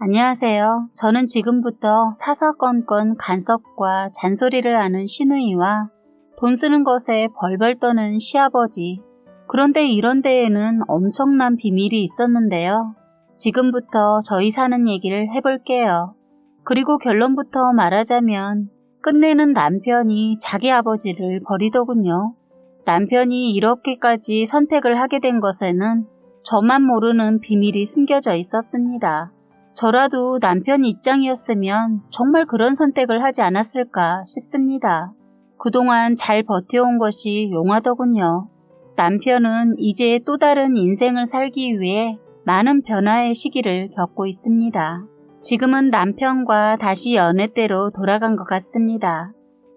안녕하세요. 저는 지금부터 사사건건 간섭과 잔소리를 하는 시누이와 돈 쓰는 것에 벌벌 떠는 시아버지, 그런데 이런 데에는 엄청난 비밀이 있었는데요. 지금부터 저희 사는 얘기를 해볼게요. 그리고 결론부터 말하자면 끝내는 남편이 자기 아버지를 버리더군요. 남편이 이렇게까지 선택을 하게 된 것에는 저만 모르는 비밀이 숨겨져 있었습니다. 저라도 남편 입장이었으면 정말 그런 선택을 하지 않았을까 싶습니다. 그동안 잘 버텨온 것이 용하더군요. 남편은 이제 또 다른 인생을 살기 위해 많은 변화의 시기를 겪고 있습니다. 지금은 남편과 다시 연애때로 돌아간 것 같습니다.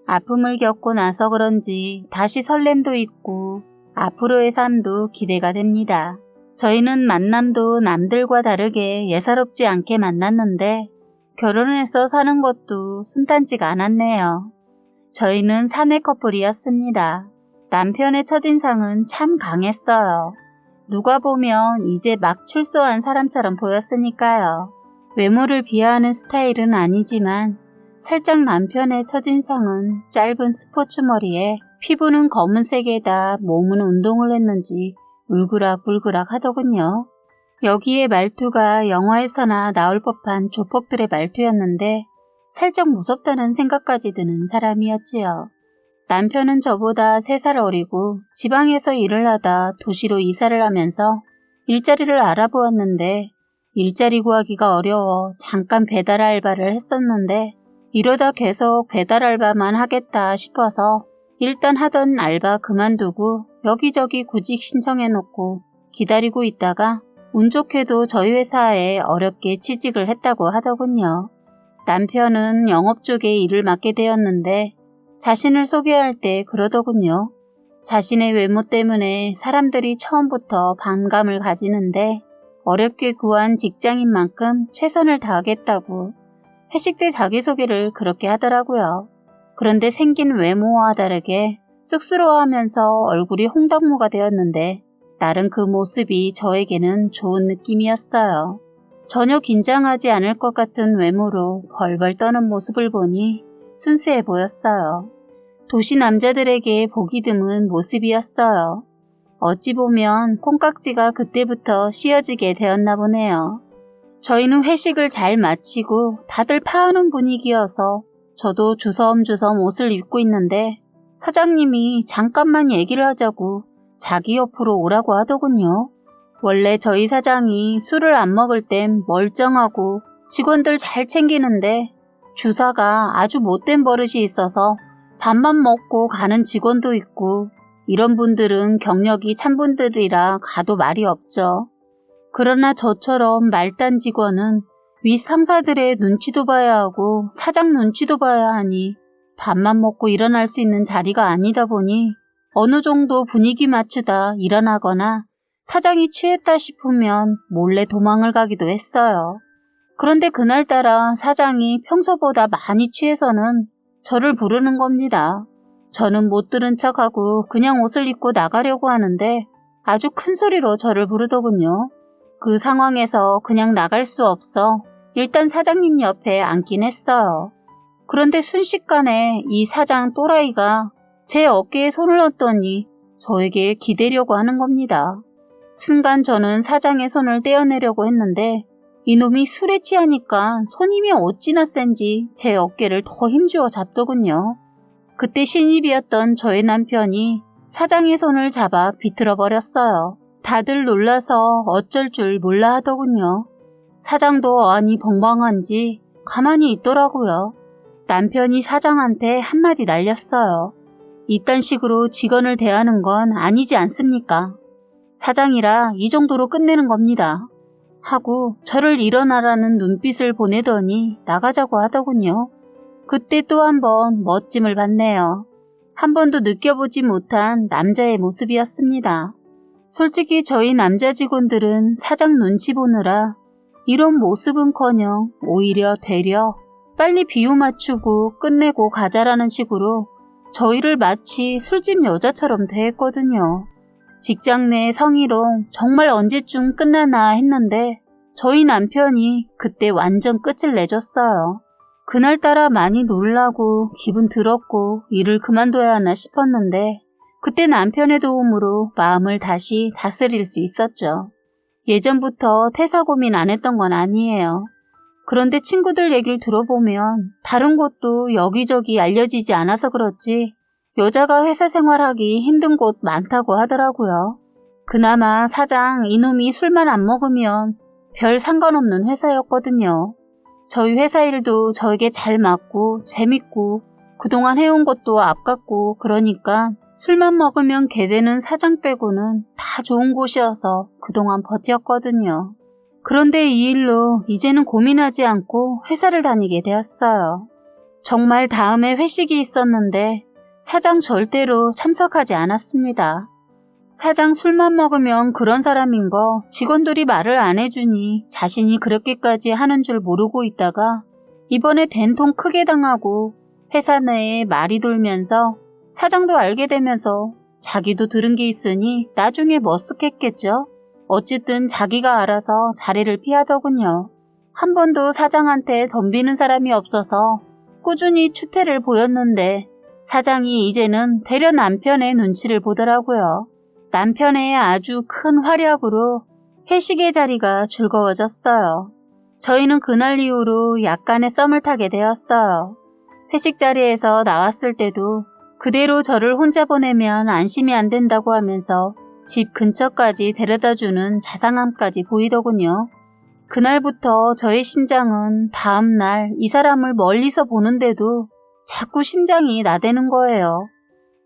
아픔을 겪고 나서 그런지 다시 설렘도 있고 앞으로의 삶도 기대가 됩니다. 저희는 만남도 남들과 다르게 예사롭지 않게 만났는데 결혼해서 사는 것도 순탄치가 않았네요. 저희는 사내 커플이었습니다. 남편의 첫인상은 참 강했어요. 누가 보면 이제 막 출소한 사람처럼 보였으니까요. 외모를 비하하는 스타일은 아니지만 살짝 남편의 첫인상은 짧은 스포츠 머리에 피부는 검은색에다 몸은 운동을 했는지 울그락불그락 하더군요. 여기에 말투가 영화에서나 나올 법한 조폭들의 말투였는데 살짝 무섭다는 생각까지 드는 사람이었지요. 남편은 저보다 3살 어리고 지방에서 일을 하다 도시로 이사를 하면서 일자리를 알아보았는데 일자리 구하기가 어려워 잠깐 배달 알바를 했었는데 이러다 계속 배달 알바만 하겠다 싶어서 일단 하던 알바 그만두고 여기저기 구직 신청해놓고 기다리고 있다가 운 좋게도 저희 회사에 어렵게 취직을 했다고 하더군요. 남편은 영업 쪽에 일을 맡게 되었는데 자신을 소개할 때 그러더군요. 자신의 외모 때문에 사람들이 처음부터 반감을 가지는데 어렵게 구한 직장인 만큼 최선을 다하겠다고 회식 때 자기소개를 그렇게 하더라고요. 그런데 생긴 외모와 다르게 쑥스러워하면서 얼굴이 홍당무가 되었는데 나름 그 모습이 저에게는 좋은 느낌이었어요. 전혀 긴장하지 않을 것 같은 외모로 벌벌 떠는 모습을 보니 순수해 보였어요. 도시 남자들에게 보기 드문 모습이었어요. 어찌 보면 콩깍지가 그때부터 씌어지게 되었나 보네요. 저희는 회식을 잘 마치고 다들 파하는 분위기여서 저도 주섬주섬 옷을 입고 있는데 사장님이 잠깐만 얘기를 하자고 자기 옆으로 오라고 하더군요. 원래 저희 사장이 술을 안 먹을 땐 멀쩡하고 직원들 잘 챙기는데 주사가 아주 못된 버릇이 있어서 밥만 먹고 가는 직원도 있고 이런 분들은 경력이 찬 분들이라 가도 말이 없죠. 그러나 저처럼 말단 직원은 윗 상사들의 눈치도 봐야 하고 사장 눈치도 봐야 하니 밥만 먹고 일어날 수 있는 자리가 아니다 보니 어느 정도 분위기 맞추다 일어나거나 사장이 취했다 싶으면 몰래 도망을 가기도 했어요. 그런데 그날따라 사장이 평소보다 많이 취해서는 저를 부르는 겁니다. 저는 못 들은 척하고 그냥 옷을 입고 나가려고 하는데 아주 큰 소리로 저를 부르더군요. 그 상황에서 그냥 나갈 수 없어 일단 사장님 옆에 앉긴 했어요. 그런데 순식간에 이 사장 또라이가 제 어깨에 손을 얹더니 저에게 기대려고 하는 겁니다. 순간 저는 사장의 손을 떼어내려고 했는데 이놈이 술에 취하니까 손님이 어찌나 센지 제 어깨를 더 힘주어 잡더군요. 그때 신입이었던 저의 남편이 사장의 손을 잡아 비틀어 버렸어요. 다들 놀라서 어쩔 줄 몰라 하더군요. 사장도 어안이 벙벙한지 가만히 있더라고요. 남편이 사장한테 한마디 날렸어요. 이딴 식으로 직원을 대하는 건 아니지 않습니까? 사장이라 이 정도로 끝내는 겁니다. 하고 저를 일어나라는 눈빛을 보내더니 나가자고 하더군요. 그때 또 한 번 멋짐을 받네요. 한 번도 느껴보지 못한 남자의 모습이었습니다. 솔직히 저희 남자 직원들은 사장 눈치 보느라 이런 모습은커녕 오히려 되려 빨리 비유 맞추고 끝내고 가자라는 식으로 저희를 마치 술집 여자처럼 대했거든요. 직장 내 성희롱 정말 언제쯤 끝나나 했는데 저희 남편이 그때 완전 끝을 내줬어요. 그날따라 많이 놀라고 기분 더럽고 일을 그만둬야 하나 싶었는데 그때 남편의 도움으로 마음을 다시 다스릴 수 있었죠. 예전부터 퇴사 고민 안 했던 건 아니에요. 그런데 친구들 얘기를 들어보면 다른 곳도 여기저기 알려지지 않아서 그렇지 여자가 회사 생활하기 힘든 곳 많다고 하더라고요. 그나마 사장 이놈이 술만 안 먹으면 별 상관없는 회사였거든요. 저희 회사 일도 저에게 잘 맞고 재밌고 그동안 해온 것도 아깝고 그러니까 술만 먹으면 개되는 사장 빼고는 다 좋은 곳이어서 그동안 버텼거든요. 그런데 이 일로 이제는 고민하지 않고 회사를 다니게 되었어요. 정말 다음에 회식이 있었는데 사장 절대로 참석하지 않았습니다. 사장 술만 먹으면 그런 사람인 거 직원들이 말을 안 해주니 자신이 그렇게까지 하는 줄 모르고 있다가 이번에 된통 크게 당하고 회사 내에 말이 돌면서 사장도 알게 되면서 자기도 들은 게 있으니 나중에 머쓱했겠죠. 어쨌든 자기가 알아서 자리를 피하더군요. 한 번도 사장한테 덤비는 사람이 없어서 꾸준히 추태를 보였는데 사장이 이제는 되려 남편의 눈치를 보더라고요. 남편의 아주 큰 활약으로 회식의 자리가 즐거워졌어요. 저희는 그날 이후로 약간의 썸을 타게 되었어요. 회식 자리에서 나왔을 때도 그대로 저를 혼자 보내면 안심이 안 된다고 하면서 집 근처까지 데려다주는 자상함까지 보이더군요. 그날부터 저의 심장은 다음날 이 사람을 멀리서 보는데도 자꾸 심장이 나대는 거예요.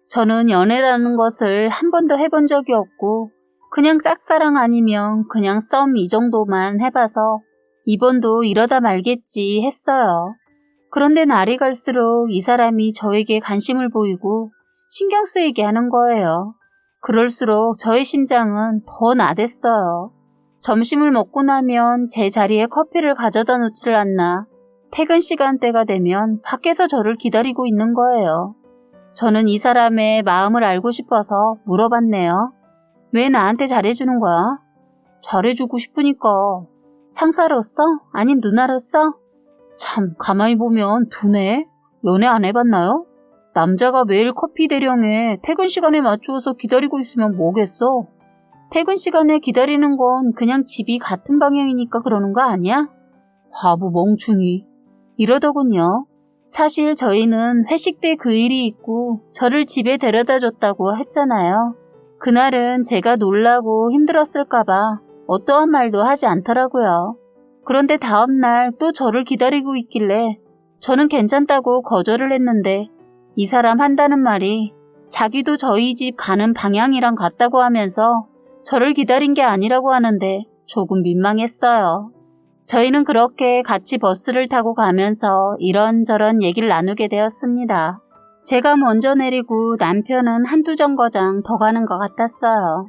저는 연애라는 것을 한 번도 해본 적이 없고 그냥 짝사랑 아니면 그냥 썸 이 정도만 해봐서 이번도 이러다 말겠지 했어요. 그런데 날이 갈수록 이 사람이 저에게 관심을 보이고 신경 쓰이게 하는 거예요. 그럴수록 저의 심장은 더 나댔어요. 점심을 먹고 나면 제 자리에 커피를 가져다 놓지를 않나 퇴근 시간대가 되면 밖에서 저를 기다리고 있는 거예요. 저는 이 사람의 마음을 알고 싶어서 물어봤네요. 왜 나한테 잘해주는 거야? 잘해주고 싶으니까. 상사로서? 아님 누나로서? 참 가만히 보면 두네? 연애 안 해봤나요? 남자가 매일 커피 대령에 퇴근 시간에 맞추어서 기다리고 있으면 뭐겠어? 퇴근 시간에 기다리는 건 그냥 집이 같은 방향이니까 그러는 거 아니야? 바보 멍충이. 이러더군요. 사실 저희는 회식 때 그 일이 있고 저를 집에 데려다 줬다고 했잖아요. 그날은 제가 놀라고 힘들었을까봐 어떠한 말도 하지 않더라고요. 그런데 다음날 또 저를 기다리고 있길래 저는 괜찮다고 거절을 했는데 이 사람 한다는 말이 자기도 저희 집 가는 방향이랑 같다고 하면서 저를 기다린 게 아니라고 하는데 조금 민망했어요. 저희는 그렇게 같이 버스를 타고 가면서 이런저런 얘기를 나누게 되었습니다. 제가 먼저 내리고 남편은 한두 정거장 더 가는 것 같았어요.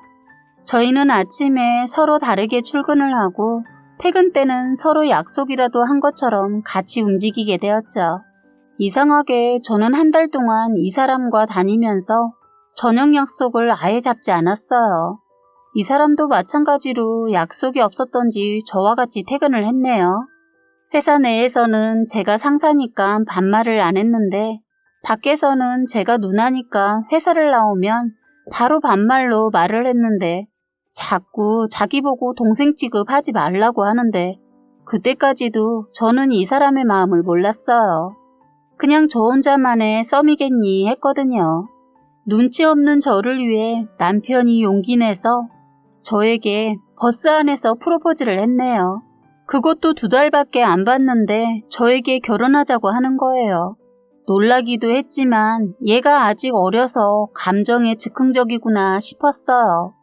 저희는 아침에 서로 다르게 출근을 하고 퇴근 때는 서로 약속이라도 한 것처럼 같이 움직이게 되었죠. 이상하게 저는 한 달 동안 이 사람과 다니면서 저녁 약속을 아예 잡지 않았어요. 이 사람도 마찬가지로 약속이 없었던지 저와 같이 퇴근을 했네요. 회사 내에서는 제가 상사니까 반말을 안 했는데 밖에서는 제가 누나니까 회사를 나오면 바로 반말로 말을 했는데 자꾸 자기 보고 동생 취급하지 말라고 하는데 그때까지도 저는 이 사람의 마음을 몰랐어요. 그냥 저 혼자만의 썸이겠니 했거든요. 눈치 없는 저를 위해 남편이 용기 내서 저에게 버스 안에서 프로포즈를 했네요. 그것도 2달밖에 안 봤는데 저에게 결혼하자고 하는 거예요. 놀라기도 했지만 얘가 아직 어려서 감정에 즉흥적이구나 싶었어요.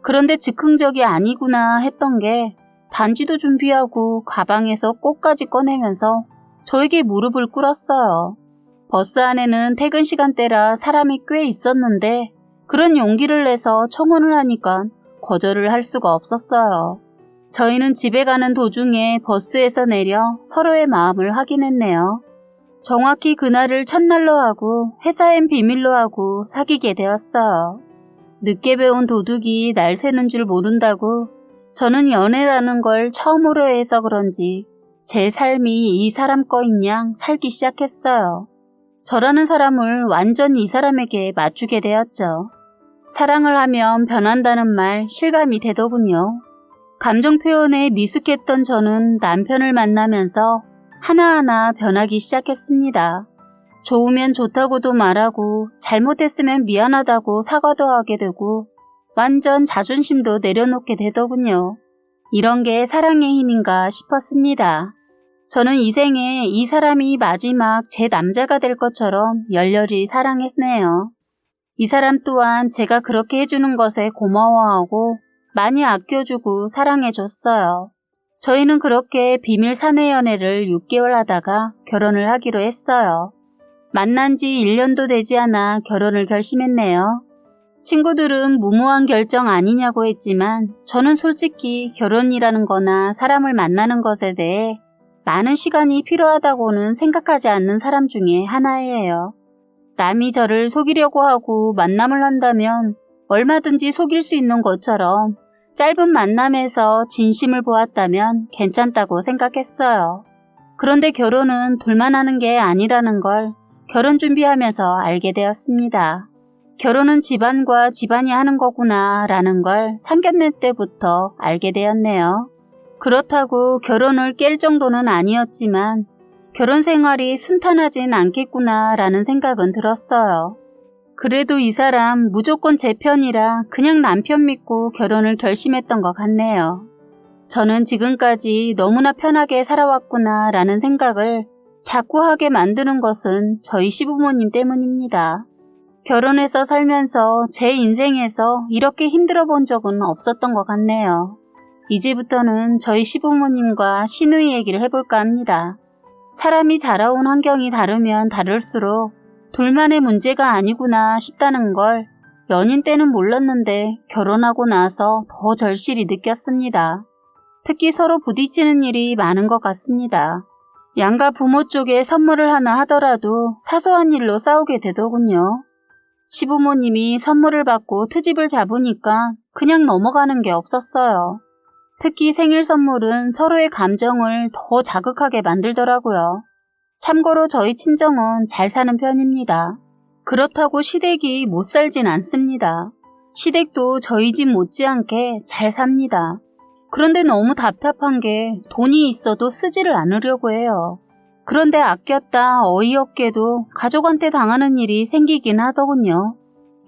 그런데 즉흥적이 아니구나 했던 게 반지도 준비하고 가방에서 꽃까지 꺼내면서 저에게 무릎을 꿇었어요. 버스 안에는 퇴근 시간대라 사람이 꽤 있었는데 그런 용기를 내서 청혼을 하니까 거절을 할 수가 없었어요. 저희는 집에 가는 도중에 버스에서 내려 서로의 마음을 확인했네요. 정확히 그날을 첫날로 하고 회사엔 비밀로 하고 사귀게 되었어요. 늦게 배운 도둑이 날 새는 줄 모른다고 저는 연애라는 걸 처음으로 해서 그런지 제 삶이 이 사람 거인 양 살기 시작했어요. 저라는 사람을 완전 이 사람에게 맞추게 되었죠. 사랑을 하면 변한다는 말 실감이 되더군요. 감정 표현에 미숙했던 저는 남편을 만나면서 하나하나 변하기 시작했습니다. 좋으면 좋다고도 말하고 잘못했으면 미안하다고 사과도 하게 되고 완전 자존심도 내려놓게 되더군요. 이런 게 사랑의 힘인가 싶었습니다. 저는 이 생에 이 사람이 마지막 제 남자가 될 것처럼 열렬히 사랑했네요. 이 사람 또한 제가 그렇게 해주는 것에 고마워하고 많이 아껴주고 사랑해줬어요. 저희는 그렇게 비밀 사내 연애를 6개월 하다가 결혼을 하기로 했어요. 만난 지 1년도 되지 않아 결혼을 결심했네요. 친구들은 무모한 결정 아니냐고 했지만 저는 솔직히 결혼이라는 거나 사람을 만나는 것에 대해 많은 시간이 필요하다고는 생각하지 않는 사람 중에 하나예요. 남이 저를 속이려고 하고 만남을 한다면 얼마든지 속일 수 있는 것처럼 짧은 만남에서 진심을 보았다면 괜찮다고 생각했어요. 그런데 결혼은 둘만 하는 게 아니라는 걸 결혼 준비하면서 알게 되었습니다. 결혼은 집안과 집안이 하는 거구나 라는 걸 상견례 때부터 알게 되었네요. 그렇다고 결혼을 깰 정도는 아니었지만 결혼 생활이 순탄하진 않겠구나 라는 생각은 들었어요. 그래도 이 사람 무조건 제 편이라 그냥 남편 믿고 결혼을 결심했던 것 같네요. 저는 지금까지 너무나 편하게 살아왔구나 라는 생각을 자꾸 하게 만드는 것은 저희 시부모님 때문입니다. 결혼해서 살면서 제 인생에서 이렇게 힘들어 본 적은 없었던 것 같네요. 이제부터는 저희 시부모님과 시누이 얘기를 해볼까 합니다. 사람이 자라온 환경이 다르면 다를수록 둘만의 문제가 아니구나 싶다는 걸 연인 때는 몰랐는데 결혼하고 나서 더 절실히 느꼈습니다. 특히 서로 부딪히는 일이 많은 것 같습니다. 양가 부모 쪽에 선물을 하나 하더라도 사소한 일로 싸우게 되더군요. 시부모님이 선물을 받고 트집을 잡으니까 그냥 넘어가는 게 없었어요. 특히 생일 선물은 서로의 감정을 더 자극하게 만들더라고요. 참고로 저희 친정은 잘 사는 편입니다. 그렇다고 시댁이 못 살진 않습니다. 시댁도 저희 집 못지않게 잘 삽니다. 그런데 너무 답답한 게 돈이 있어도 쓰지를 않으려고 해요. 그런데 아꼈다 어이없게도 가족한테 당하는 일이 생기긴 하더군요.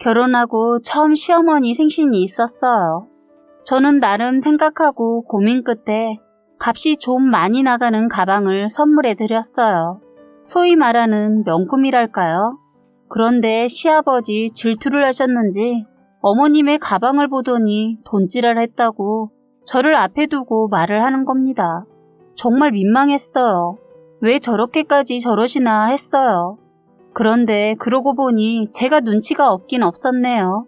결혼하고 처음 시어머니 생신이 있었어요. 저는 나름 생각하고 고민 끝에 값이 좀 많이 나가는 가방을 선물해 드렸어요. 소위 말하는 명품이랄까요? 그런데 시아버지 질투를 하셨는지 어머님의 가방을 보더니 돈지랄 했다고 저를 앞에 두고 말을 하는 겁니다. 정말 민망했어요. 왜 저렇게까지 저러시나 했어요. 그런데 그러고 보니 제가 눈치가 없긴 없었네요.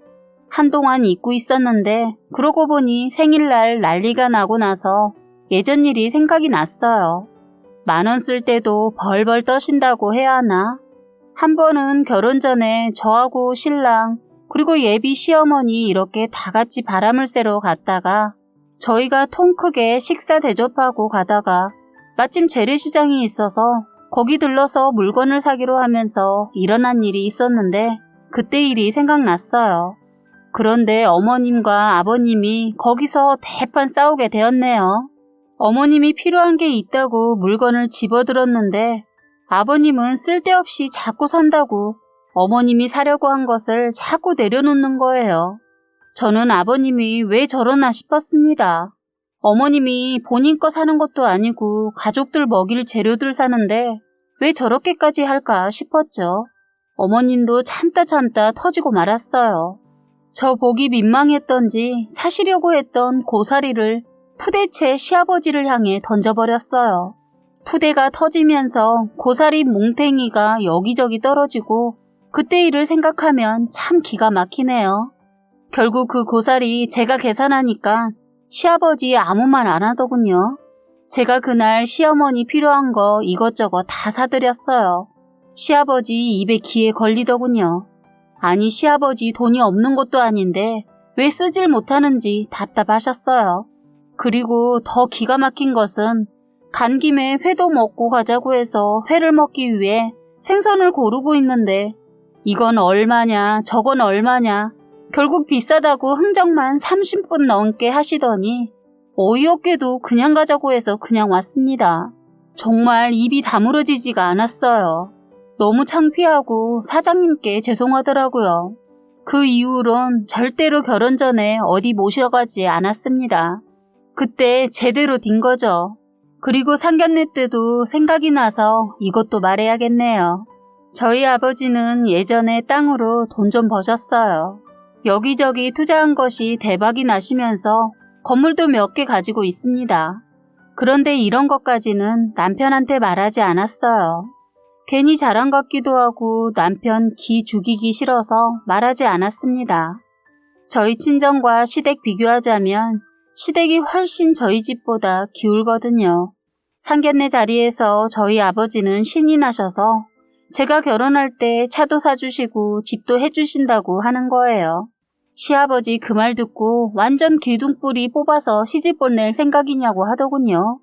한동안 잊고 있었는데 그러고 보니 생일날 난리가 나고 나서 예전 일이 생각이 났어요. 10,000원 쓸 때도 벌벌 떠신다고 해야 하나? 한 번은 결혼 전에 저하고 신랑 그리고 예비 시어머니 이렇게 다 같이 바람을 쐬러 갔다가 저희가 통 크게 식사 대접하고 가다가 마침 재래시장이 있어서 거기 들러서 물건을 사기로 하면서 일어난 일이 있었는데 그때 일이 생각났어요. 그런데 어머님과 아버님이 거기서 대판 싸우게 되었네요. 어머님이 필요한 게 있다고 물건을 집어들었는데 아버님은 쓸데없이 자꾸 산다고 어머님이 사려고 한 것을 자꾸 내려놓는 거예요. 저는 아버님이 왜 저러나 싶었습니다. 어머님이 본인 거 사는 것도 아니고 가족들 먹일 재료들 사는데 왜 저렇게까지 할까 싶었죠. 어머님도 참다 터지고 말았어요. 저 보기 민망했던지 사시려고 했던 고사리를 푸대채 시아버지를 향해 던져버렸어요. 푸대가 터지면서 고사리 뭉탱이가 여기저기 떨어지고 그때 일을 생각하면 참 기가 막히네요. 결국 그 고사리 제가 계산하니까 시아버지 아무 말 안 하더군요. 제가 그날 시어머니 필요한 거 이것저것 다 사드렸어요. 시아버지 입에 기에 걸리더군요. 아니 시아버지 돈이 없는 것도 아닌데 왜 쓰질 못하는지 답답하셨어요. 그리고 더 기가 막힌 것은 간 김에 회도 먹고 가자고 해서 회를 먹기 위해 생선을 고르고 있는데 이건 얼마냐 저건 얼마냐 결국 비싸다고 흥정만 30분 넘게 하시더니 어이없게도 그냥 가자고 해서 그냥 왔습니다. 정말 입이 다물어지지가 않았어요. 너무 창피하고 사장님께 죄송하더라고요. 그 이후론 절대로 결혼 전에 어디 모셔가지 않았습니다. 그때 제대로 딘 거죠. 그리고 상견례 때도 생각이 나서 이것도 말해야겠네요. 저희 아버지는 예전에 땅으로 돈 좀 버셨어요. 여기저기 투자한 것이 대박이 나시면서 건물도 몇 개 가지고 있습니다. 그런데 이런 것까지는 남편한테 말하지 않았어요. 괜히 자랑 같기도 하고 남편 기 죽이기 싫어서 말하지 않았습니다. 저희 친정과 시댁 비교하자면 시댁이 훨씬 저희 집보다 기울거든요. 상견례 자리에서 저희 아버지는 신이 나셔서 제가 결혼할 때 차도 사주시고 집도 해주신다고 하는 거예요. 시아버지 그 말 듣고 완전 기둥뿌리 뽑아서 시집 보낼 생각이냐고 하더군요.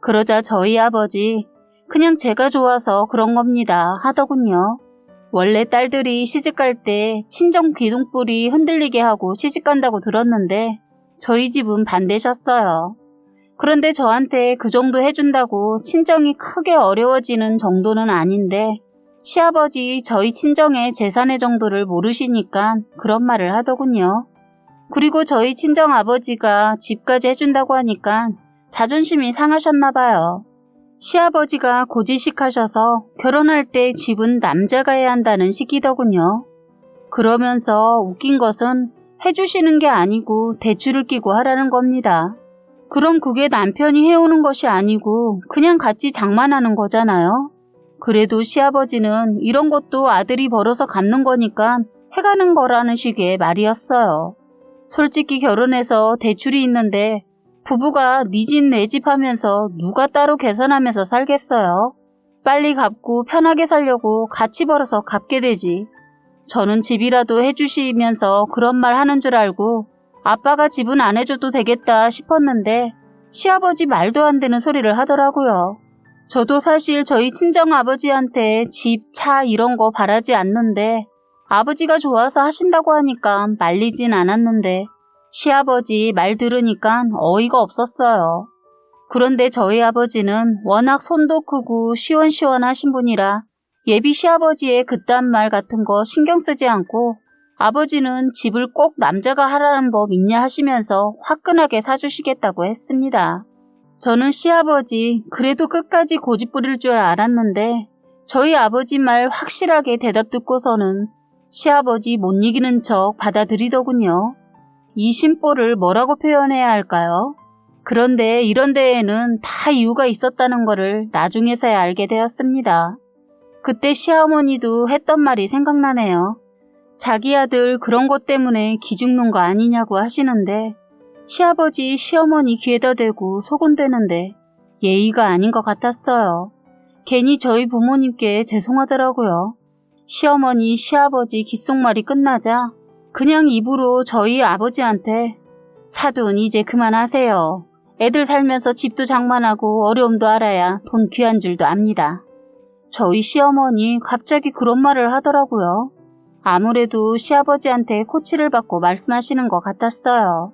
그러자 저희 아버지 그냥 제가 좋아서 그런 겁니다 하더군요. 원래 딸들이 시집갈 때 친정 기둥뿌리 흔들리게 하고 시집간다고 들었는데 저희 집은 반대셨어요. 그런데 저한테 그 정도 해준다고 친정이 크게 어려워지는 정도는 아닌데 시아버지 저희 친정의 재산의 정도를 모르시니까 그런 말을 하더군요. 그리고 저희 친정 아버지가 집까지 해준다고 하니까 자존심이 상하셨나 봐요. 시아버지가 고지식 하셔서 결혼할 때 집은 남자가 해야 한다는 식이더군요. 그러면서 웃긴 것은 해주시는 게 아니고 대출을 끼고 하라는 겁니다. 그럼 그게 남편이 해오는 것이 아니고 그냥 같이 장만하는 거잖아요. 그래도 시아버지는 이런 것도 아들이 벌어서 갚는 거니까 해가는 거라는 식의 말이었어요. 솔직히 결혼해서 대출이 있는데 부부가 네 집 내 집 하면서 누가 따로 계산하면서 살겠어요. 빨리 갚고 편하게 살려고 같이 벌어서 갚게 되지. 저는 집이라도 해주시면서 그런 말 하는 줄 알고 아빠가 집은 안 해줘도 되겠다 싶었는데 시아버지 말도 안 되는 소리를 하더라고요. 저도 사실 저희 친정아버지한테 집, 차 이런 거 바라지 않는데 아버지가 좋아서 하신다고 하니까 말리진 않았는데 시아버지 말 들으니까 어이가 없었어요. 그런데 저희 아버지는 워낙 손도 크고 시원시원하신 분이라 예비 시아버지의 그딴 말 같은 거 신경 쓰지 않고 아버지는 집을 꼭 남자가 하라는 법 있냐 하시면서 화끈하게 사주시겠다고 했습니다. 저는 시아버지 그래도 끝까지 고집 부릴 줄 알았는데 저희 아버지 말 확실하게 대답 듣고서는 시아버지 못 이기는 척 받아들이더군요. 이 심보를 뭐라고 표현해야 할까요? 그런데 이런 데에는 다 이유가 있었다는 거를 나중에서야 알게 되었습니다. 그때 시어머니도 했던 말이 생각나네요. 자기 아들 그런 것 때문에 기죽는 거 아니냐고 하시는데 시아버지 시어머니 귀에다 대고 소곤대는데 예의가 아닌 것 같았어요. 괜히 저희 부모님께 죄송하더라고요. 시어머니 시아버지 귓속말이 끝나자 그냥 입으로 저희 아버지한테 사돈 이제 그만하세요. 애들 살면서 집도 장만하고 어려움도 알아야 돈 귀한 줄도 압니다. 저희 시어머니 갑자기 그런 말을 하더라고요. 아무래도 시아버지한테 코치를 받고 말씀하시는 것 같았어요.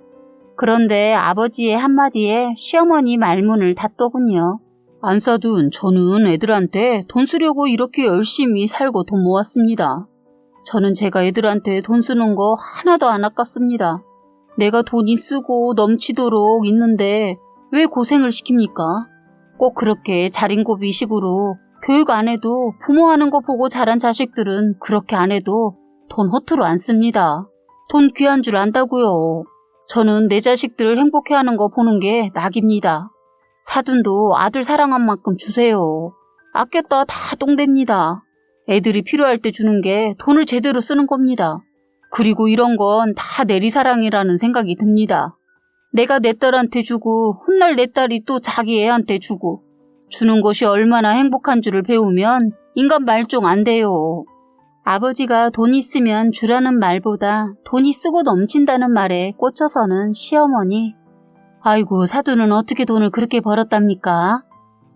그런데 아버지의 한마디에 시어머니 말문을 닫더군요. 안사돈, 저는 애들한테 돈 쓰려고 이렇게 열심히 살고 돈 모았습니다. 저는 제가 애들한테 돈 쓰는 거 하나도 안 아깝습니다. 내가 돈이 쓰고 넘치도록 있는데 왜 고생을 시킵니까? 꼭 그렇게 자린고비식으로 교육 안 해도 부모 하는 거 보고 자란 자식들은 그렇게 안 해도 돈 허투루 안 씁니다. 돈 귀한 줄 안다고요. 저는 내 자식들 행복해하는 거 보는 게 낙입니다. 사돈도 아들 사랑한 만큼 주세요. 아꼈다 다 똥됩니다. 애들이 필요할 때 주는 게 돈을 제대로 쓰는 겁니다. 그리고 이런 건 다 내리사랑이라는 생각이 듭니다. 내가 내 딸한테 주고 훗날 내 딸이 또 자기 애한테 주고 주는 것이 얼마나 행복한 줄을 배우면 인간 말종 안 돼요. 아버지가 돈 있으면 주라는 말보다 돈이 쓰고 넘친다는 말에 꽂혀서는 시어머니 아이고, 사돈은 어떻게 돈을 그렇게 벌었답니까?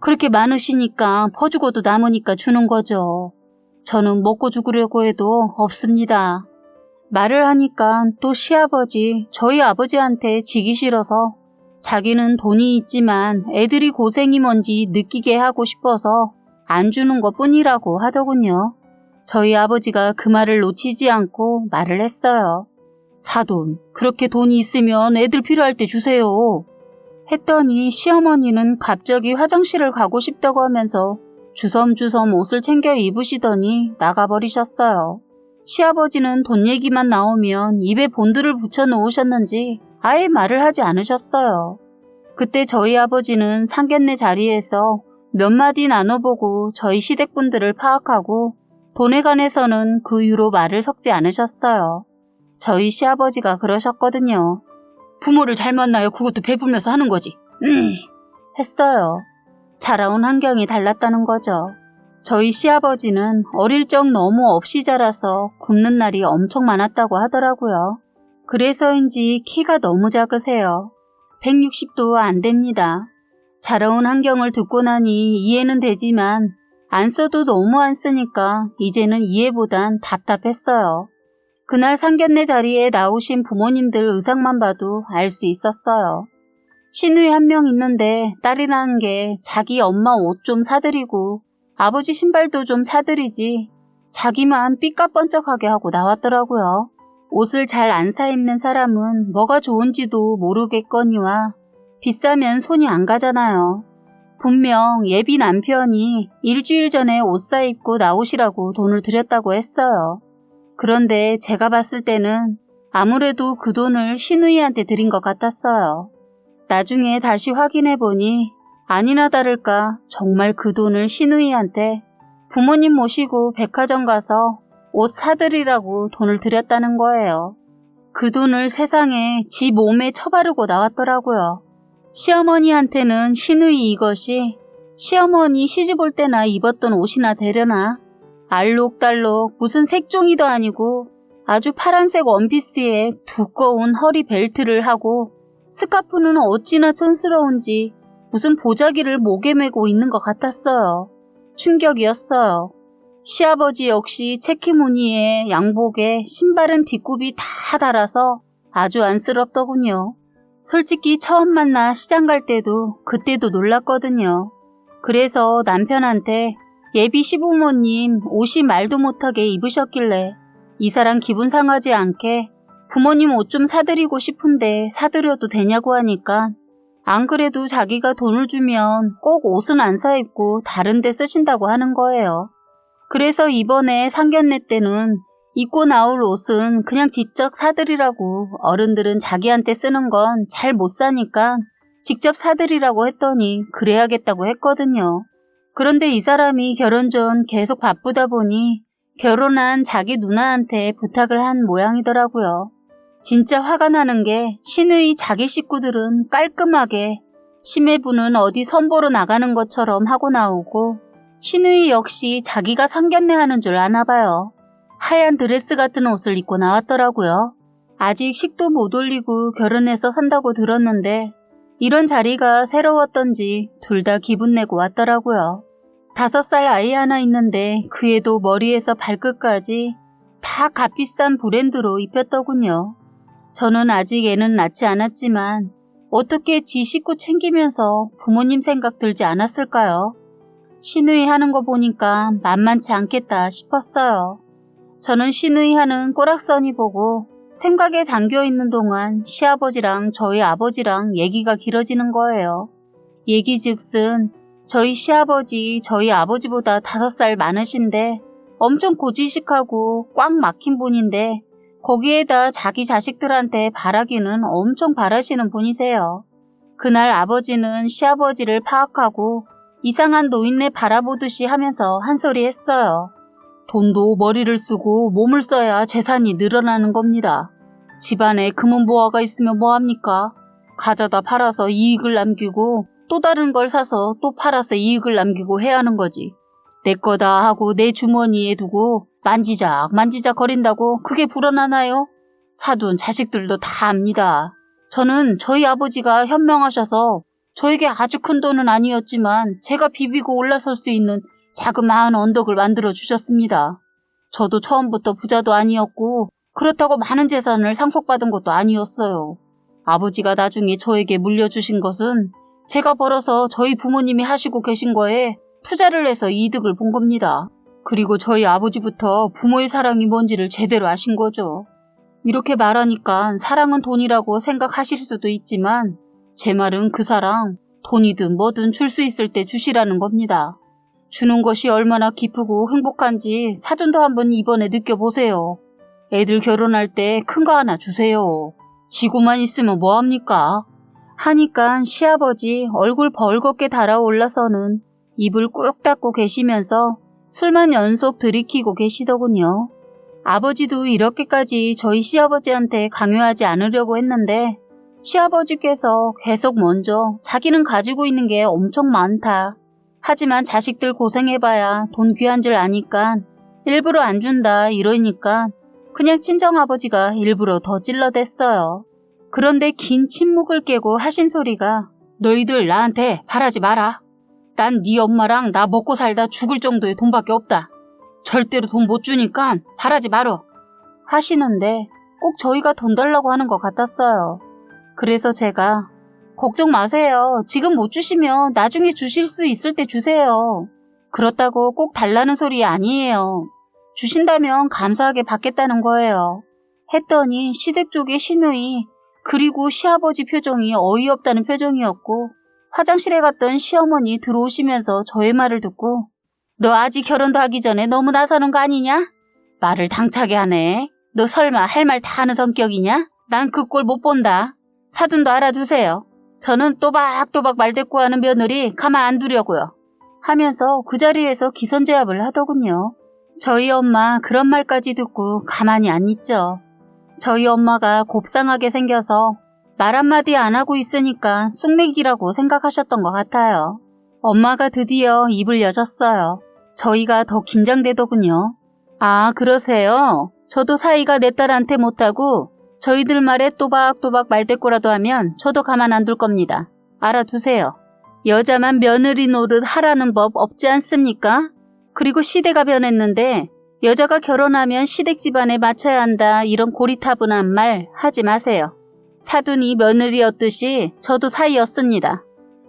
그렇게 많으시니까 퍼주고도 남으니까 주는 거죠. 저는 먹고 죽으려고 해도 없습니다. 말을 하니까 또 시아버지, 저희 아버지한테 지기 싫어서 자기는 돈이 있지만 애들이 고생이 뭔지 느끼게 하고 싶어서 안 주는 것뿐이라고 하더군요. 저희 아버지가 그 말을 놓치지 않고 말을 했어요. 사돈, 그렇게 돈이 있으면 애들 필요할 때 주세요. 했더니 시어머니는 갑자기 화장실을 가고 싶다고 하면서 주섬주섬 옷을 챙겨 입으시더니 나가버리셨어요. 시아버지는 돈 얘기만 나오면 입에 본드를 붙여놓으셨는지 아예 말을 하지 않으셨어요. 그때 저희 아버지는 상견례 자리에서 몇 마디 나눠보고 저희 시댁분들을 파악하고 돈에 관해서는 그 이후로 말을 섞지 않으셨어요. 저희 시아버지가 그러셨거든요. 부모를 잘 만나야 그것도 베풀면서 하는 거지. 했어요. 자라온 환경이 달랐다는 거죠. 저희 시아버지는 어릴 적 너무 없이 자라서 굶는 날이 엄청 많았다고 하더라고요. 그래서인지 키가 너무 작으세요. 160도 안 됩니다. 자라온 환경을 듣고 나니 이해는 되지만 안 써도 너무 안 쓰니까 이제는 이해보단 답답했어요. 그날 상견례 자리에 나오신 부모님들 의상만 봐도 알 수 있었어요. 시누이 한 명 있는데 딸이라는 게 자기 엄마 옷 좀 사드리고 아버지 신발도 좀 사드리지 자기만 삐까뻔쩍하게 하고 나왔더라고요. 옷을 잘 안 사 입는 사람은 뭐가 좋은지도 모르겠거니와 비싸면 손이 안 가잖아요. 분명 예비 남편이 일주일 전에 옷 사 입고 나오시라고 돈을 드렸다고 했어요. 그런데 제가 봤을 때는 아무래도 그 돈을 시누이한테 드린 것 같았어요. 나중에 다시 확인해보니 아니나 다를까 정말 그 돈을 시누이한테 부모님 모시고 백화점 가서 옷 사드리라고 돈을 드렸다는 거예요. 그 돈을 세상에 지 몸에 처바르고 나왔더라고요. 시어머니한테는 시누이 이것이 시어머니 시집 올 때나 입었던 옷이나 되려나? 알록달록 무슨 색종이도 아니고 아주 파란색 원피스에 두꺼운 허리 벨트를 하고 스카프는 어찌나 촌스러운지 무슨 보자기를 목에 메고 있는 것 같았어요. 충격이었어요. 시아버지 역시 체키 무늬에 양복에 신발은 뒷굽이 다 달아서 아주 안쓰럽더군요. 솔직히 처음 만나 시장 갈 때도 그때도 놀랐거든요. 그래서 남편한테 예비 시부모님 옷이 말도 못하게 입으셨길래 이 사람 기분 상하지 않게 부모님 옷 좀 사드리고 싶은데 사드려도 되냐고 하니까 안 그래도 자기가 돈을 주면 꼭 옷은 안 사 입고 다른 데 쓰신다고 하는 거예요. 그래서 이번에 상견례 때는 입고 나올 옷은 그냥 직접 사드리라고 어른들은 자기한테 쓰는 건 잘 못 사니까 직접 사드리라고 했더니 그래야겠다고 했거든요. 그런데 이 사람이 결혼 전 계속 바쁘다 보니 결혼한 자기 누나한테 부탁을 한 모양이더라고요. 진짜 화가 나는 게 시누이 자기 식구들은 깔끔하게 심해부는 어디 선보러 나가는 것처럼 하고 나오고 시누이 역시 자기가 상견례 하는 줄 아나 봐요. 하얀 드레스 같은 옷을 입고 나왔더라고요. 아직 식도 못 올리고 결혼해서 산다고 들었는데 이런 자리가 새로웠던지 둘 다 기분 내고 왔더라고요. 5살 아이 하나 있는데 그 애도 머리에서 발끝까지 다 값비싼 브랜드로 입혔더군요. 저는 아직 애는 낳지 않았지만 어떻게 지 식구 챙기면서 부모님 생각 들지 않았을까요? 시누이 하는 거 보니까 만만치 않겠다 싶었어요. 저는 시누이 하는 꼬락서니 보고 생각에 잠겨있는 동안 시아버지랑 저희 아버지랑 얘기가 길어지는 거예요. 얘기즉슨 저희 시아버지 저희 아버지보다 5살 많으신데 엄청 고지식하고 꽉 막힌 분인데 거기에다 자기 자식들한테 바라기는 엄청 바라시는 분이세요. 그날 아버지는 시아버지를 파악하고 이상한 노인네 바라보듯이 하면서 한 소리 했어요. 돈도 머리를 쓰고 몸을 써야 재산이 늘어나는 겁니다. 집안에 금은보화가 있으면 뭐합니까? 가져다 팔아서 이익을 남기고 또 다른 걸 사서 또 팔아서 이익을 남기고 해야 하는 거지. 내 거다 하고 내 주머니에 두고 만지작 거린다고 그게 불어나나요? 사둔 자식들도 다 압니다. 저는 저희 아버지가 현명하셔서 저에게 아주 큰 돈은 아니었지만 제가 비비고 올라설 수 있는 자그마한 언덕을 만들어 주셨습니다. 저도 처음부터 부자도 아니었고 그렇다고 많은 재산을 상속받은 것도 아니었어요. 아버지가 나중에 저에게 물려주신 것은 제가 벌어서 저희 부모님이 하시고 계신 거에 투자를 해서 이득을 본 겁니다. 그리고 저희 아버지부터 부모의 사랑이 뭔지를 제대로 아신 거죠. 이렇게 말하니까 사랑은 돈이라고 생각하실 수도 있지만 제 말은 그 사랑, 돈이든 뭐든 줄 수 있을 때 주시라는 겁니다. 주는 것이 얼마나 기쁘고 행복한지 사돈도 한번 이번에 느껴보세요. 애들 결혼할 때 큰 거 하나 주세요. 지고만 있으면 뭐합니까? 하니까 시아버지 얼굴 벌겋게 달아올라서는 입을 꾹 닫고 계시면서 술만 연속 들이키고 계시더군요. 아버지도 이렇게까지 저희 시아버지한테 강요하지 않으려고 했는데 시아버지께서 계속 먼저 자기는 가지고 있는 게 엄청 많다. 하지만 자식들 고생해봐야 돈 귀한 줄 아니까 일부러 안 준다 이러니까 그냥 친정아버지가 일부러 더 찔러댔어요. 그런데 긴 침묵을 깨고 하신 소리가 너희들 나한테 바라지 마라. 난 네 엄마랑 나 먹고 살다 죽을 정도의 돈밖에 없다. 절대로 돈 못 주니까 바라지 말어. 하시는데 꼭 저희가 돈 달라고 하는 것 같았어요. 그래서 제가 걱정 마세요. 지금 못 주시면 나중에 주실 수 있을 때 주세요. 그렇다고 꼭 달라는 소리 아니에요. 주신다면 감사하게 받겠다는 거예요. 했더니 시댁 쪽의 시누이 그리고 시아버지 표정이 어이없다는 표정이었고 화장실에 갔던 시어머니 들어오시면서 저의 말을 듣고 너 아직 결혼도 하기 전에 너무 나서는 거 아니냐? 말을 당차게 하네. 너 설마 할 말 다 하는 성격이냐? 난 그 꼴 못 본다. 사돈도 알아두세요. 저는 또박또박 말대꾸하는 며느리 가만 안 두려고요. 하면서 그 자리에서 기선제압을 하더군요. 저희 엄마 그런 말까지 듣고 가만히 안 있죠. 저희 엄마가 곱상하게 생겨서 말 한마디 안 하고 있으니까 쑥맥이라고 생각하셨던 것 같아요. 엄마가 드디어 입을 여셨어요. 저희가 더 긴장되더군요. 아, 그러세요? 저도 사이가 내 딸한테 못하고 저희들 말에 또박또박 말대꾸라도 하면 저도 가만 안 둘 겁니다. 알아두세요. 여자만 며느리 노릇 하라는 법 없지 않습니까? 그리고 시대가 변했는데 여자가 결혼하면 시댁 집안에 맞춰야 한다 이런 고리타분한 말 하지 마세요. 사돈이 며느리였듯이 저도 사이였습니다.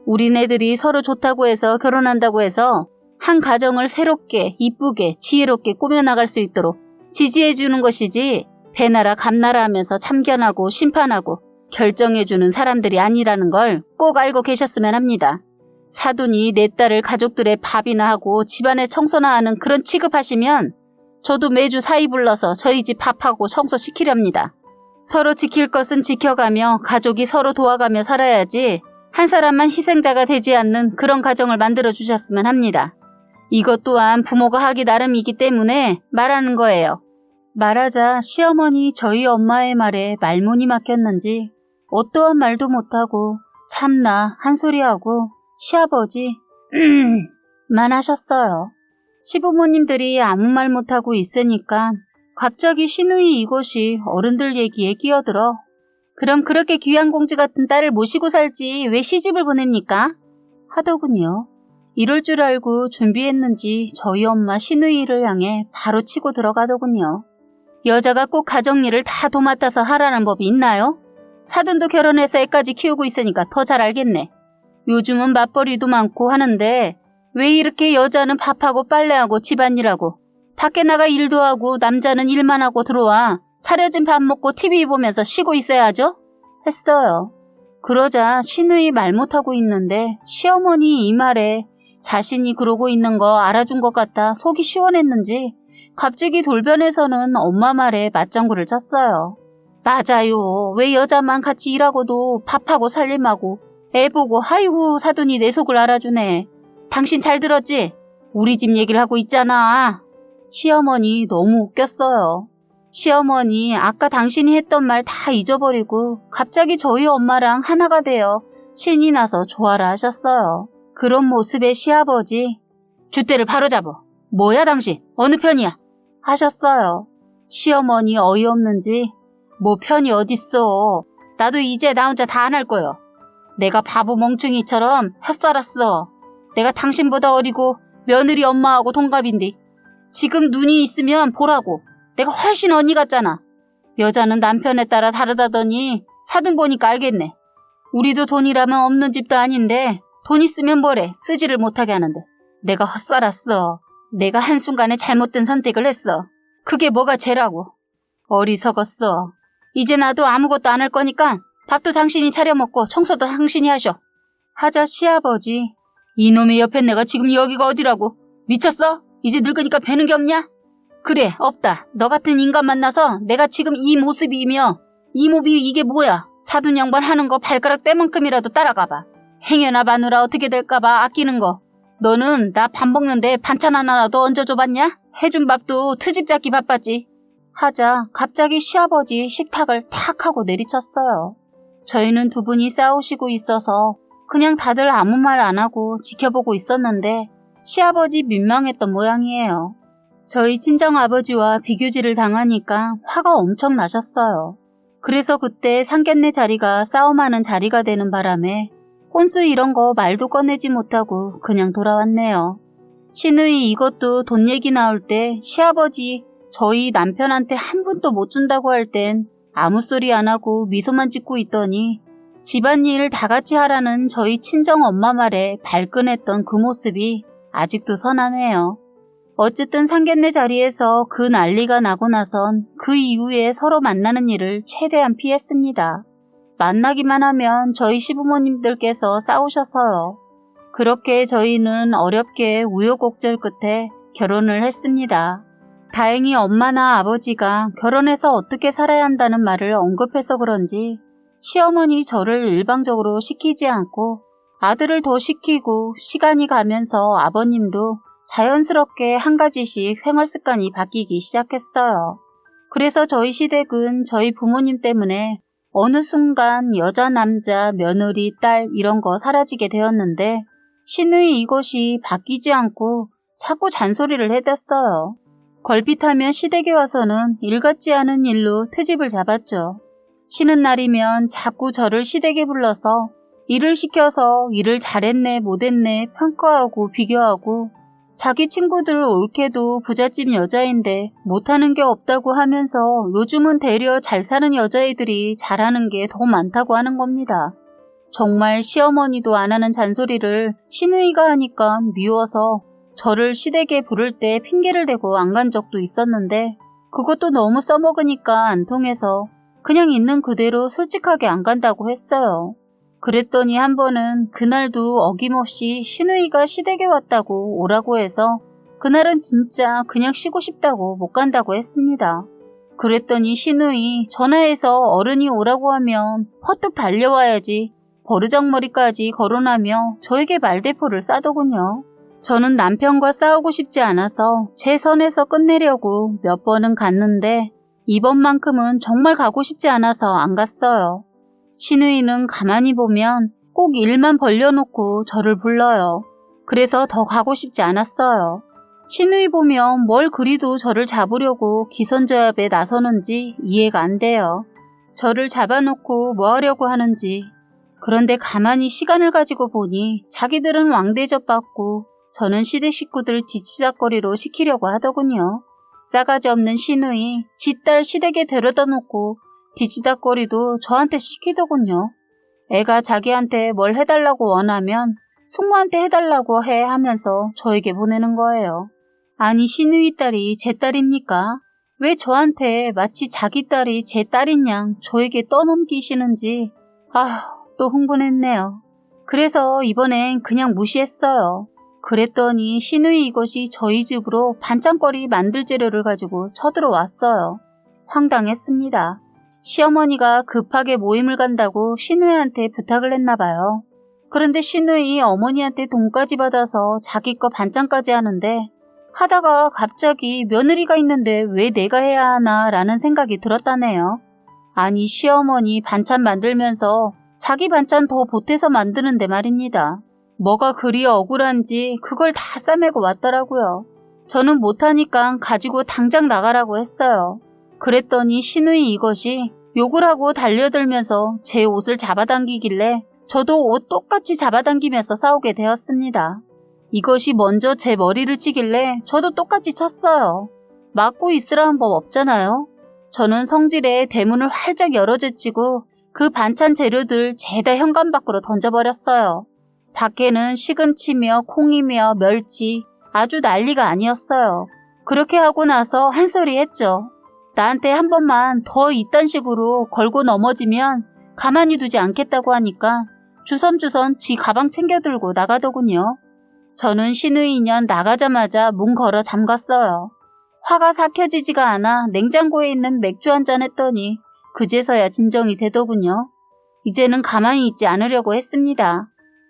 우리네들이 서로 좋다고 해서 결혼한다고 해서 한 가정을 새롭게 이쁘게 지혜롭게 꾸며나갈 수 있도록 지지해주는 것이지 배나라 감나라 하면서 참견하고 심판하고 결정해주는 사람들이 아니라는 걸 꼭 알고 계셨으면 합니다. 사돈이 내 딸을 가족들의 밥이나 하고 집안에 청소나 하는 그런 취급하시면 저도 매주 사이 불러서 저희 집 밥하고 청소시키렵니다. 서로 지킬 것은 지켜가며 가족이 서로 도와가며 살아야지 한 사람만 희생자가 되지 않는 그런 가정을 만들어주셨으면 합니다. 이것 또한 부모가 하기 나름이기 때문에 말하는 거예요. 말하자 시어머니 저희 엄마의 말에 말문이 막혔는지 어떠한 말도 못하고 참나 한 소리하고 시아버지 만 하셨어요. 시부모님들이 아무 말 못하고 있으니까 갑자기 시누이 이것이 어른들 얘기에 끼어들어 그럼 그렇게 귀한 공주 같은 딸을 모시고 살지 왜 시집을 보냅니까? 하더군요. 이럴 줄 알고 준비했는지 저희 엄마 시누이를 향해 바로 치고 들어가더군요. 여자가 꼭 가정일을 다 도맡아서 하라는 법이 있나요? 사돈도 결혼해서 애까지 키우고 있으니까 더 잘 알겠네. 요즘은 맞벌이도 많고 하는데 왜 이렇게 여자는 밥하고 빨래하고 집안일하고 밖에 나가 일도 하고 남자는 일만 하고 들어와 차려진 밥 먹고 TV 보면서 쉬고 있어야 하죠? 했어요. 그러자 시누이 말 못하고 있는데 시어머니 이 말에 자신이 그러고 있는 거 알아준 것 같아 속이 시원했는지 갑자기 돌변해서는 엄마 말에 맞장구를 쳤어요. 맞아요. 왜 여자만 같이 일하고도 밥하고 살림하고 애 보고 아이고 사돈이 내 속을 알아주네. 당신 잘 들었지? 우리 집 얘기를 하고 있잖아. 시어머니 너무 웃겼어요. 시어머니 아까 당신이 했던 말 다 잊어버리고 갑자기 저희 엄마랑 하나가 되어 신이 나서 좋아라 하셨어요. 그런 모습의 시아버지 줏대를 바로잡어. 뭐야 당신? 어느 편이야? 하셨어요. 시어머니 어이없는지 뭐 편이 어딨어. 나도 이제 나 혼자 다 안 할 거요. 내가 바보 멍충이처럼 헛살았어. 내가 당신보다 어리고 며느리 엄마하고 동갑인데 지금 눈이 있으면 보라고. 내가 훨씬 언니 같잖아. 여자는 남편에 따라 다르다더니 사돈 보니까 알겠네. 우리도 돈이라면 없는 집도 아닌데 돈 있으면 뭐래 쓰지를 못하게 하는데 내가 헛살았어. 내가 한순간에 잘못된 선택을 했어. 그게 뭐가 죄라고. 어리석었어. 이제 나도 아무것도 안 할 거니까 밥도 당신이 차려 먹고 청소도 당신이 하셔. 하자 시아버지. 이놈의 옆에 내가 지금 여기가 어디라고. 미쳤어? 이제 늙으니까 배는 게 없냐? 그래 없다. 너 같은 인간 만나서 내가 지금 이 모습이며 이 몸이 이게 뭐야. 사돈 양반 하는 거 발가락 떼만큼이라도 따라가봐. 행여나 마누라 어떻게 될까봐 아끼는 거. 너는 나 밥 먹는데 반찬 하나라도 얹어줘봤냐? 해준 밥도 트집 잡기 바빴지. 하자 갑자기 시아버지 식탁을 탁 하고 내리쳤어요. 저희는 두 분이 싸우시고 있어서 그냥 다들 아무 말 안 하고 지켜보고 있었는데 시아버지 민망했던 모양이에요. 저희 친정아버지와 비교질을 당하니까 화가 엄청 나셨어요. 그래서 그때 상견례 자리가 싸움하는 자리가 되는 바람에 혼수 이런 거 말도 꺼내지 못하고 그냥 돌아왔네요. 시누이 이것도 돈 얘기 나올 때 시아버지 저희 남편한테 한 푼도 못 준다고 할 땐 아무 소리 안 하고 미소만 짓고 있더니 집안일 다 같이 하라는 저희 친정 엄마 말에 발끈했던 그 모습이 아직도 선하네요. 어쨌든 상견례 자리에서 그 난리가 나고 나선 그 이후에 서로 만나는 일을 최대한 피했습니다. 만나기만 하면 저희 시부모님들께서 싸우셔서요. 그렇게 저희는 어렵게 우여곡절 끝에 결혼을 했습니다. 다행히 엄마나 아버지가 결혼해서 어떻게 살아야 한다는 말을 언급해서 그런지 시어머니 저를 일방적으로 시키지 않고 아들을 더 시키고 시간이 가면서 아버님도 자연스럽게 한 가지씩 생활 습관이 바뀌기 시작했어요. 그래서 저희 시댁은 저희 부모님 때문에 어느 순간 여자, 남자, 며느리, 딸 이런 거 사라지게 되었는데 시누이 이것이 바뀌지 않고 자꾸 잔소리를 해댔어요. 걸핏하면 시댁에 와서는 일 같지 않은 일로 트집을 잡았죠. 쉬는 날이면 자꾸 저를 시댁에 불러서 일을 시켜서 일을 잘했네 못했네 평가하고 비교하고 자기 친구들 옳게도 부잣집 여자인데 못하는 게 없다고 하면서 요즘은 되려 잘 사는 여자애들이 잘하는 게 더 많다고 하는 겁니다. 정말 시어머니도 안 하는 잔소리를 시누이가 하니까 미워서 저를 시댁에 부를 때 핑계를 대고 안 간 적도 있었는데 그것도 너무 써먹으니까 안 통해서 그냥 있는 그대로 솔직하게 안 간다고 했어요. 그랬더니 한 번은 그날도 어김없이 시누이가 시댁에 왔다고 오라고 해서 그날은 진짜 그냥 쉬고 싶다고 못 간다고 했습니다. 그랬더니 시누이 전화해서 어른이 오라고 하면 퍼뜩 달려와야지 버르장머리까지 거론하며 저에게 말대포를 싸더군요. 저는 남편과 싸우고 싶지 않아서 제 선에서 끝내려고 몇 번은 갔는데 이번만큼은 정말 가고 싶지 않아서 안 갔어요. 시누이는 가만히 보면 꼭 일만 벌려놓고 저를 불러요. 그래서 더 가고 싶지 않았어요. 시누이 보면 뭘 그리도 저를 잡으려고 기선제압에 나서는지 이해가 안 돼요. 저를 잡아놓고 뭐 하려고 하는지. 그런데 가만히 시간을 가지고 보니 자기들은 왕대접 받고 저는 시댁 식구들 지치작거리로 시키려고 하더군요. 싸가지 없는 시누이 지 딸 시댁에 데려다 놓고 뒤지닥거리도 저한테 시키더군요. 애가 자기한테 뭘 해달라고 원하면 숙모한테 해달라고 해 하면서 저에게 보내는 거예요. 아니 시누이 딸이 제 딸입니까? 왜 저한테 마치 자기 딸이 제 딸인 양 저에게 떠넘기시는지 또 흥분했네요. 그래서 이번엔 그냥 무시했어요. 그랬더니 시누이 이것이 저희 집으로 반찬거리 만들 재료를 가지고 쳐들어왔어요. 황당했습니다. 시어머니가 급하게 모임을 간다고 시누이한테 부탁을 했나 봐요. 그런데 시누이 어머니한테 돈까지 받아서 자기 거 반찬까지 하는데 하다가 갑자기 며느리가 있는데 왜 내가 해야 하나 라는 생각이 들었다네요. 아니 시어머니 반찬 만들면서 자기 반찬 더 보태서 만드는데 말입니다. 뭐가 그리 억울한지 그걸 다 싸매고 왔더라고요. 저는 못하니까 가지고 당장 나가라고 했어요. 그랬더니 시누이 이것이 욕을 하고 달려들면서 제 옷을 잡아당기길래 저도 옷 똑같이 잡아당기면서 싸우게 되었습니다. 이것이 먼저 제 머리를 치길래 저도 똑같이 쳤어요. 막고 있으라는 법 없잖아요. 저는 성질에 대문을 활짝 열어제치고 그 반찬 재료들 죄다 현관 밖으로 던져버렸어요. 밖에는 시금치며 콩이며 멸치, 아주 난리가 아니었어요. 그렇게 하고 나서 한 소리 했죠. 나한테 한 번만 더 이딴 식으로 걸고 넘어지면 가만히 두지 않겠다고 하니까 주섬주섬 지 가방 챙겨 들고 나가더군요. 저는 시누이년 나가자마자 문 걸어 잠갔어요. 화가 삭혀지지가 않아 냉장고에 있는 맥주 한잔 했더니 그제서야 진정이 되더군요. 이제는 가만히 있지 않으려고 했습니다.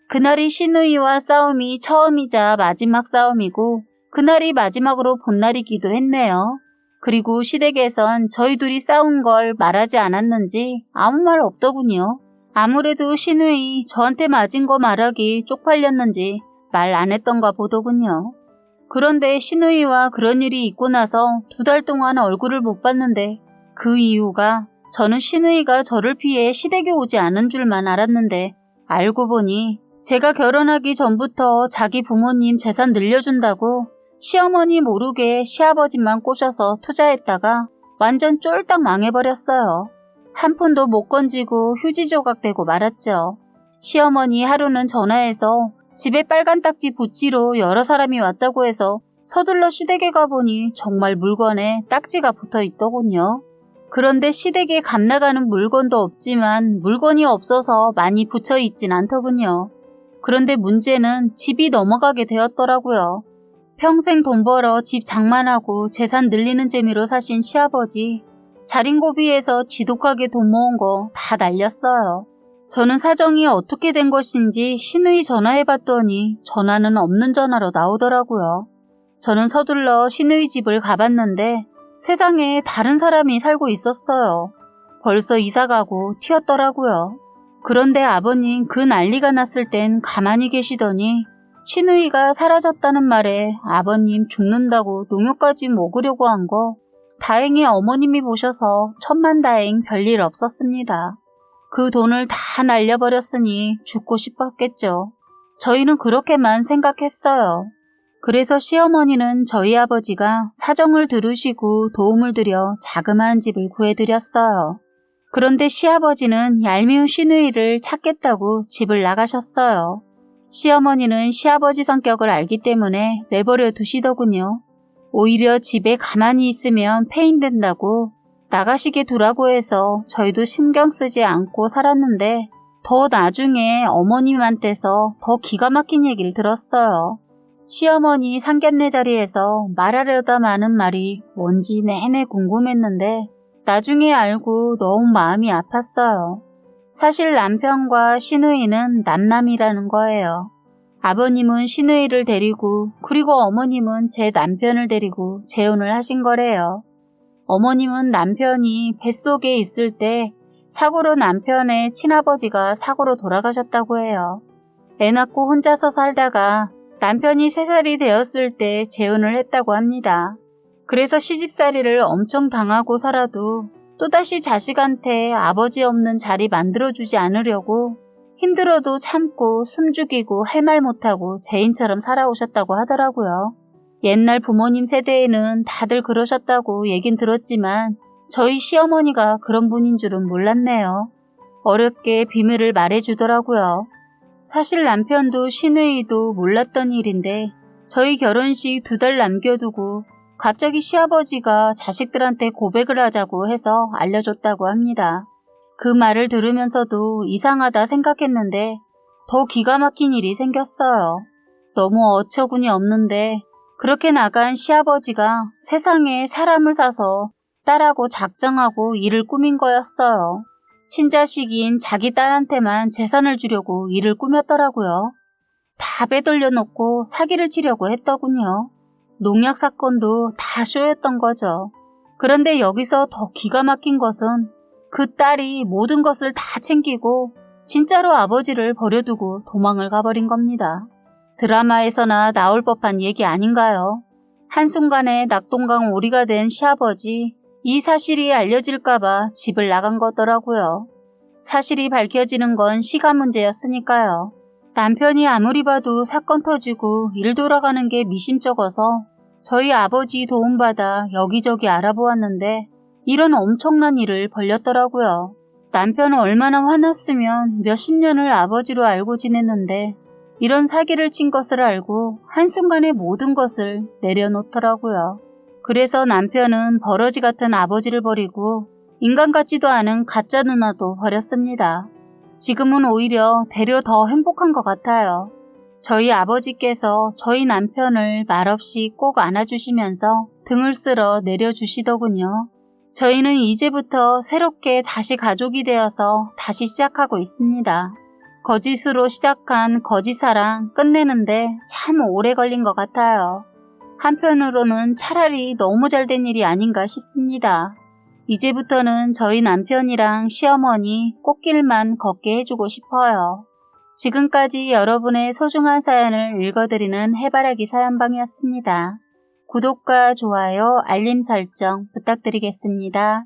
그날이 시누이와 싸움이 처음이자 마지막 싸움이고 그날이 마지막으로 본 날이기도 했네요. 그리고 시댁에선 저희 둘이 싸운 걸 말하지 않았는지 아무 말 없더군요. 아무래도 시누이 저한테 맞은 거 말하기 쪽팔렸는지 말 안 했던가 보더군요. 그런데 시누이와 그런 일이 있고 나서 2달 동안 얼굴을 못 봤는데 그 이유가 저는 시누이가 저를 피해 시댁에 오지 않은 줄만 알았는데 알고 보니 제가 결혼하기 전부터 자기 부모님 재산 늘려준다고 시어머니 모르게 시아버지만 꼬셔서 투자했다가 완전 쫄딱 망해버렸어요. 한 푼도 못 건지고 휴지 조각 되고 말았죠. 시어머니 하루는 전화해서 집에 빨간 딱지 붙이러 여러 사람이 왔다고 해서 서둘러 시댁에 가보니 정말 물건에 딱지가 붙어 있더군요. 그런데 시댁에 값나가는 물건도 없지만 물건이 없어서 많이 붙여 있진 않더군요. 그런데 문제는 집이 넘어가게 되었더라고요. 평생 돈 벌어 집 장만하고 재산 늘리는 재미로 사신 시아버지, 자린고비에서 지독하게 돈 모은 거 다 날렸어요. 저는 사정이 어떻게 된 것인지 시누이 전화해봤더니 전화는 없는 전화로 나오더라고요. 저는 서둘러 시누이 집을 가봤는데 세상에 다른 사람이 살고 있었어요. 벌써 이사가고 튀었더라고요. 그런데 아버님 그 난리가 났을 땐 가만히 계시더니 시누이가 사라졌다는 말에 아버님 죽는다고 농요까지 먹으려고 한 거 다행히 어머님이 보셔서 천만다행 별일 없었습니다. 그 돈을 다 날려버렸으니 죽고 싶었겠죠. 저희는 그렇게만 생각했어요. 그래서 시어머니는 저희 아버지가 사정을 들으시고 도움을 드려 자그마한 집을 구해드렸어요. 그런데 시아버지는 얄미운 시누이를 찾겠다고 집을 나가셨어요. 시어머니는 시아버지 성격을 알기 때문에 내버려 두시더군요. 오히려 집에 가만히 있으면 폐인된다고 나가시게 두라고 해서 저희도 신경 쓰지 않고 살았는데 더 나중에 어머님한테서 더 기가 막힌 얘기를 들었어요. 시어머니 상견례 자리에서 말하려다 마는 말이 뭔지 내내 궁금했는데 나중에 알고 너무 마음이 아팠어요. 사실 남편과 시누이는 남남이라는 거예요. 아버님은 시누이를 데리고 그리고 어머님은 제 남편을 데리고 재혼을 하신 거래요. 어머님은 남편이 뱃속에 있을 때 사고로 남편의 친아버지가 사고로 돌아가셨다고 해요. 애 낳고 혼자서 살다가 남편이 3살이 되었을 때 재혼을 했다고 합니다. 그래서 시집살이를 엄청 당하고 살아도 또다시 자식한테 아버지 없는 자리 만들어주지 않으려고 힘들어도 참고 숨죽이고 할 말 못하고 죄인처럼 살아오셨다고 하더라고요. 옛날 부모님 세대에는 다들 그러셨다고 얘긴 들었지만 저희 시어머니가 그런 분인 줄은 몰랐네요. 어렵게 비밀을 말해주더라고요. 사실 남편도 시누이도 몰랐던 일인데 저희 결혼식 2달 남겨두고 갑자기 시아버지가 자식들한테 고백을 하자고 해서 알려줬다고 합니다. 그 말을 들으면서도 이상하다 생각했는데 더 기가 막힌 일이 생겼어요. 너무 어처구니 없는데 그렇게 나간 시아버지가 세상에 사람을 사서 딸하고 작정하고 일을 꾸민 거였어요. 친자식인 자기 딸한테만 재산을 주려고 일을 꾸몄더라고요. 다 빼돌려 놓고 사기를 치려고 했더군요. 농약 사건도 다 쇼였던 거죠. 그런데 여기서 더 기가 막힌 것은 그 딸이 모든 것을 다 챙기고 진짜로 아버지를 버려두고 도망을 가버린 겁니다. 드라마에서나 나올 법한 얘기 아닌가요? 한순간에 낙동강 오리가 된 시아버지, 이 사실이 알려질까봐 집을 나간 거더라고요. 사실이 밝혀지는 건 시간 문제였으니까요. 남편이 아무리 봐도 사건 터지고 일 돌아가는 게 미심쩍어서 저희 아버지 도움받아 여기저기 알아보았는데 이런 엄청난 일을 벌였더라고요. 남편은 얼마나 화났으면 몇십 년을 아버지로 알고 지냈는데 이런 사기를 친 것을 알고 한순간에 모든 것을 내려놓더라고요. 그래서 남편은 버러지 같은 아버지를 버리고 인간 같지도 않은 가짜 누나도 버렸습니다. 지금은 오히려 되려 더 행복한 것 같아요. 저희 아버지께서 저희 남편을 말없이 꼭 안아주시면서 등을 쓸어 내려주시더군요. 저희는 이제부터 새롭게 다시 가족이 되어서 다시 시작하고 있습니다. 거짓으로 시작한 거짓사랑 끝내는데 참 오래 걸린 것 같아요. 한편으로는 차라리 너무 잘된 일이 아닌가 싶습니다. 이제부터는 저희 남편이랑 시어머니 꽃길만 걷게 해주고 싶어요. 지금까지 여러분의 소중한 사연을 읽어드리는 해바라기 사연방이었습니다. 구독과 좋아요, 알림 설정 부탁드리겠습니다.